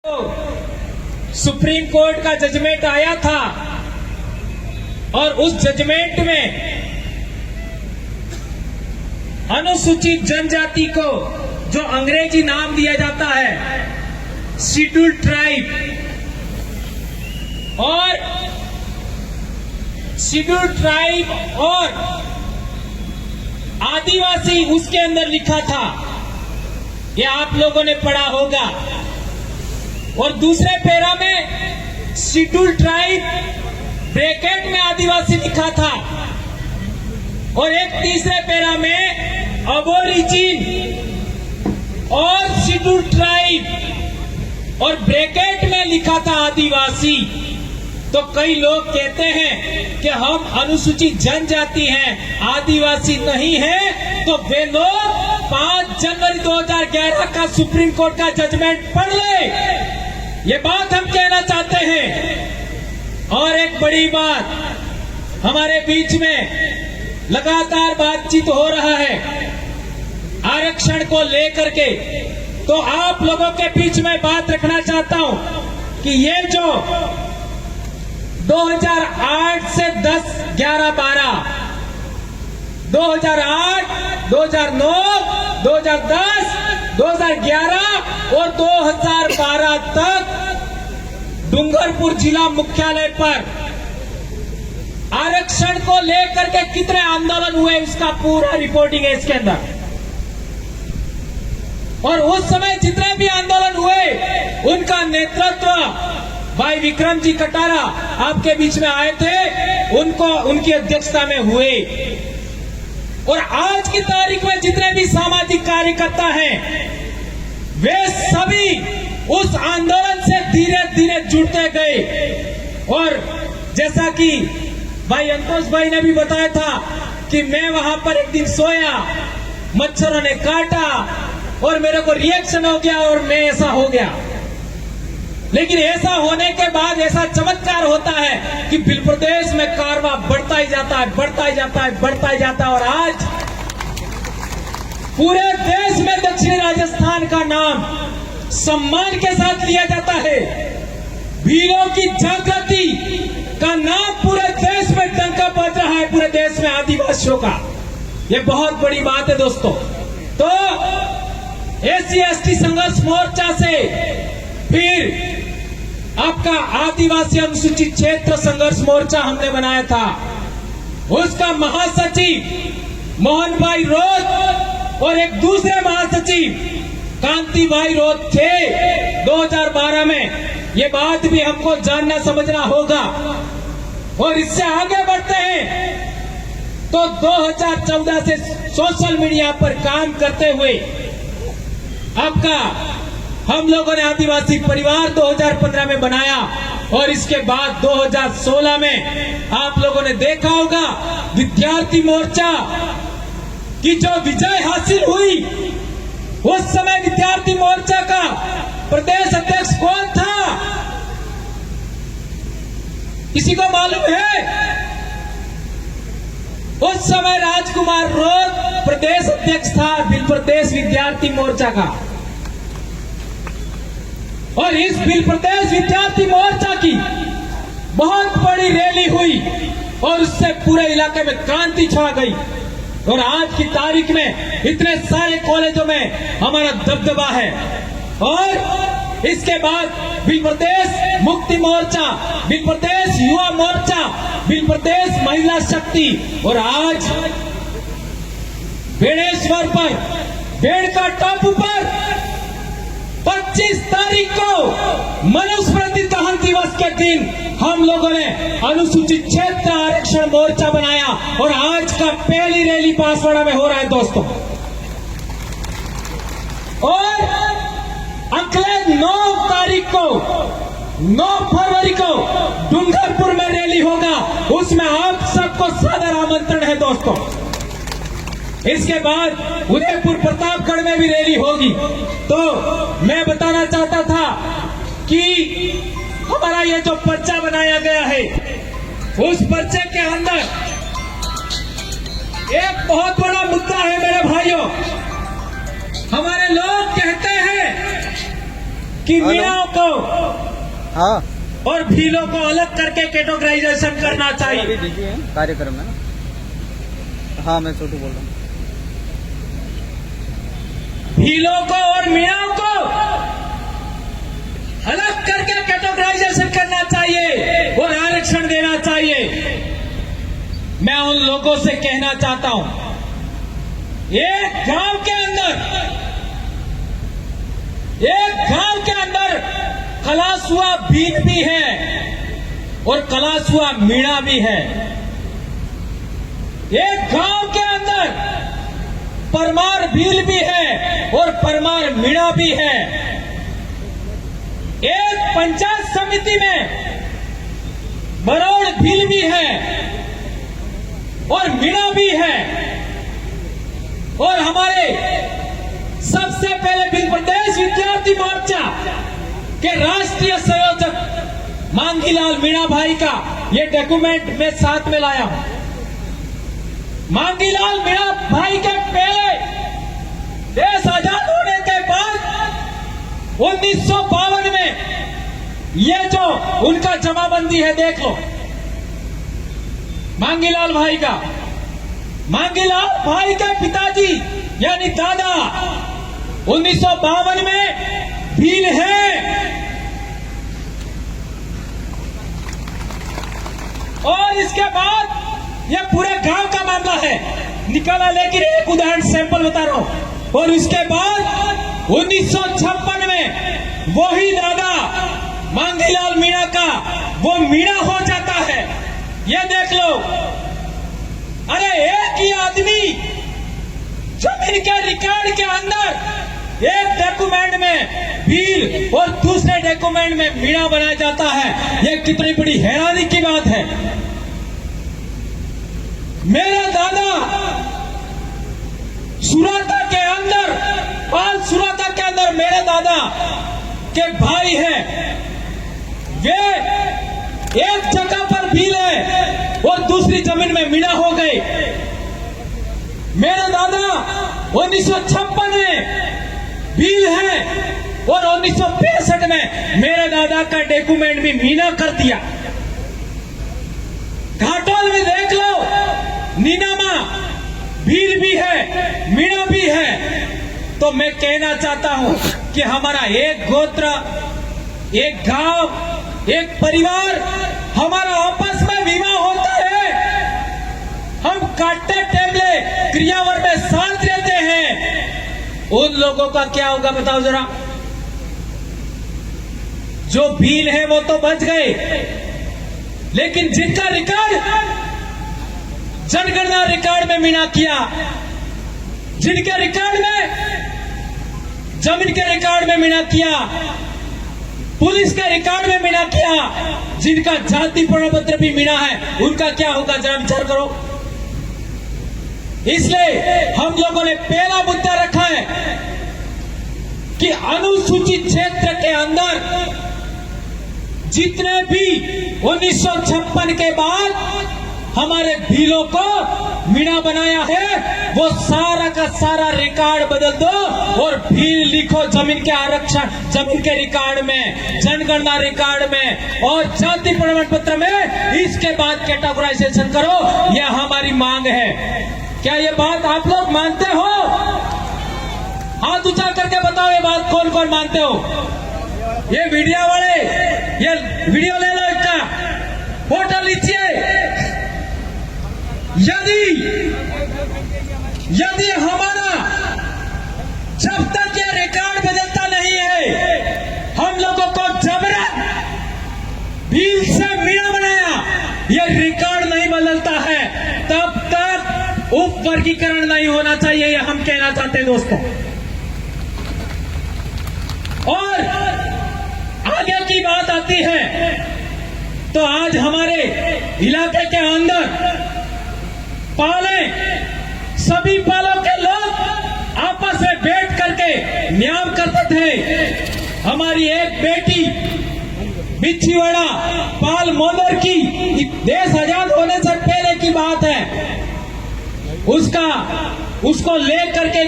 Supreme court का judgement आया था और उस जजमेंट में अनुसूचित जनजाति को जो अंग्रेजी नाम दिया जाता है शेड्यूल ट्राइब और शेड्यूल ट्राइब और आदिवासी उसके अंदर लिखा था, ये आप लोगों ने पढ़ा होगा। और दूसरे पैरा में शेड्यूल ट्राइब ब्रैकेट में आदिवासी लिखा था और एक तीसरे पैरा में अबोरिजिन और शेड्यूल ट्राइब और ब्रैकेट में लिखा था आदिवासी। तो कई लोग कहते हैं कि हम अनुसूचित जनजाति हैं, आदिवासी नहीं है। तो वे लोग 5 जनवरी 2011 का सुप्रीम कोर्ट का जजमेंट पढ़ ले, ये बात हम कहना चाहते हैं। और एक बड़ी बात, हमारे बीच में लगातार बातचीत हो रहा है आरक्षण को लेकर के, तो आप लोगों के बीच में बात रखना चाहता हूं कि ये जो 2008 से 10, 11, 12, 2008, 2009, 2010, 2011 और 2012 तक डूंगरपुर जिला मुख्यालय पर आरक्षण को लेकर के कितने आंदोलन हुए, उसका पूरा रिपोर्टिंग है इसके अंदर। और उस समय जितने भी आंदोलन हुए उनका नेतृत्व भाई विक्रम जी कटारा आपके बीच में आए थे, उनकी अध्यक्षता में हुए। और आज की तारीख में जितने भी सामाजिक कार्यकर्ता हैं वे सभी उस आंदोलन से धीरे धीरे जुड़ते गए। और जैसा कि भाई अंतोष भाई ने भी बताया था कि मैं वहां पर एक दिन सोया, मच्छरों ने काटा और मेरे को रिएक्शन हो गया और मैं ऐसा हो गया। लेकिन ऐसा होने के बाद ऐसा चमत्कार होता है कि बिल प्रदेश में कारवा बढ़ता ही जाता है, बढ़ता ही जाता है, बढ़ता ही जाता है। और आज पूरे देश में दक्षिणी राजस्थान का नाम सम्मान के साथ लिया जाता है। भीलों की जागृति का नाम पूरे देश में डंका बज रहा है, पूरे देश में आदिवासियों का। ये बहुत बड़ी बात है दोस्तों। तो SC/ST संघर्ष मोर्चा से फिर आपका आदिवासी अनुसूचित क्षेत्र संघर्ष मोर्चा हमने बनाया था। उसका महासचिव मोहन भाई रोत और एक दूसरे महासचिव कांति भाई रोत थे 2012 में। ये बात भी हमको जानना समझना होगा। और इससे आगे बढ़ते हैं तो 2014 से सोशल मीडिया पर काम करते हुए आपका हम लोगों ने आदिवासी परिवार 2015 में बनाया। और इसके बाद 2016 में आप लोगों ने देखा होगा विद्यार्थी मोर्चा की जो विजय हासिल हुई। उस समय विद्यार्थी मोर्चा का प्रदेश अध्यक्ष कौन था, किसी को मालूम है? उस समय राजकुमार रोत प्रदेश अध्यक्ष था बिल प्रदेश विद्यार्थी मोर्चा का। और इस बिल प्रदेश विद्यार्थी मोर्चा की बहुत बड़ी रैली हुई और उससे पूरे इलाके में क्रांति छा गई। और आज की तारीख में इतने सारे कॉलेजों में हमारा दबदबा है। और इसके बाद बिल प्रदेश मुक्ति मोर्चा, बिल प्रदेश युवा मोर्चा, बिल प्रदेश महिला शक्ति। और आज बेड़ेश्वर पर, बेड़का टापू पर 25 तारीख को मनुस्मृति दहन दिवस के दिन हम लोगों ने अनुसूचित क्षेत्र आरक्षण मोर्चा बनाया। और आज का पहली रैली बांसवाड़ा में हो रहा है दोस्तों। और अगले 9 तारीख को, 9 फरवरी को डूंगरपुर में रैली होगा, उसमें आप सबको सादर आमंत्रण है दोस्तों। इसके बाद उदयपुर प्रतापगढ़ में भी रैली होगी। तो मैं बताना चाहता था कि हमारा ये जो पर्चा बनाया गया है, उस पर्चे के अंदर एक बहुत बड़ा मुद्दा है मेरे भाइयों। हमारे लोग कहते हैं कि मीणाओं को हाँ और भीलों को अलग करके कैटेगराइजेशन करना चाहिए। कार्यक्रम है ना। हाँ मैं छोटू बोल रहा हूँ। भीलों को और मीणाओं को अलग करके कैटेगराइजेशन करना चाहिए और आरक्षण देना चाहिए। मैं उन लोगों से कहना चाहता हूं, एक गांव के अंदर कलासुआ भील भी है और कलासुआ मीणा भी है। एक गांव के अंदर परमार भील भी है और परमार मीणा भी है। एक पंचायत समिति में बरौड़ भील भी है और मीणा भी है। और हमारे सबसे पहले प्रदेश विद्यार्थी मोर्चा के राष्ट्रीय संयोजक मांगीलाल मीणा भाई का ये डॉक्यूमेंट मैं साथ में लाया हूं। मांगीलाल मीणा भाई के पहले देश आजाद होने के बाद 1952 में ये जो उनका जमाबंदी है देख लो, मांगीलाल भाई का। मांगीलाल भाई के पिताजी यानी दादा 1952 में भील है और इसके बाद ये पूरे गांव का मामला है निकाला, लेकिन एक उदाहरण सैंपल बता रहा हूं। और इसके बाद 1956 में वही दादा मांगीलाल मीणा का वो मीणा हो जाता है। ये देख लो, अरे एक ही आदमी जमीन के रिकॉर्ड के अंदर एक डॉक्यूमेंट में भील और दूसरे डॉक्यूमेंट में मीणा बनाया जाता है। ये कितनी बड़ी हैरानी की बात है। मेरा दादा सुराता के अंदर, पाल सुराता के अंदर मेरे दादा के भाई हैं, वे एक जगह पर भील है और दूसरी जमीन में मीणा हो गए। मेरा दादा 1956 में भील है और 1965 में मेरे दादा का डॉक्यूमेंट भी मीणा कर दिया। घाटोल में देख लो, नीनामा भील भी है, मीणा भी है। तो मैं कहना चाहता हूं कि हमारा एक गोत्र, एक गांव, एक परिवार, हमारा आपस में विवाह होता है, हम काटे टेबले क्रियावर में साथ रहते हैं। उन लोगों का क्या होगा बताओ जरा। जो भील है वो तो बच गए, लेकिन जिनका रिकॉर्ड जनगणना रिकॉर्ड में मीणा किया, जिनके रिकॉर्ड में, जमीन के रिकॉर्ड में मीणा किया, पुलिस के रिकॉर्ड में मीणा किया, जिनका जाति प्रमाण पत्र भी मीणा है, उनका क्या होगा जरा विचार करो। इसलिए हम लोगों ने पहला मुद्दा रखा है कि अनुसूचित क्षेत्र के अंदर जितने भी 1956 के बाद हमारे भीलों को मीणा बनाया है, वो सारा का सारा रिकॉर्ड बदल दो और भील लिखो जमीन के आरक्षण, जमीन के रिकॉर्ड में, जनगणना रिकॉर्ड में और जाति प्रमाण पत्र में। इसके बाद कैटेगराइजेशन करो, यह हमारी मांग है। क्या ये बात आप लोग मानते हो? हाथ ऊंचा करके बताओ ये बात कौन कौन मानते हो। ये वीडियो वाले, ये वीडियो ले लो, इसका फोटो लीजिए। यदि हमारा जब तक ये रिकॉर्ड बदलता नहीं है, हम लोगों को जबरन भील से मीणा बनाया, ये रिकॉर्ड नहीं बदलता है, तब तक उप वर्गीकरण नहीं होना चाहिए, ये हम कहना चाहते हैं दोस्तों। और आगे की बात आती है तो आज हमारे इलाके के अंदर पाले, सभी पालों के लोग आपस में बैठ करके न्याय करते थे। हमारी एक बेटी बिच्छीवाड़ा पाल मोदर की, देश आजाद होने से पहले की बात है, उसको लेकर के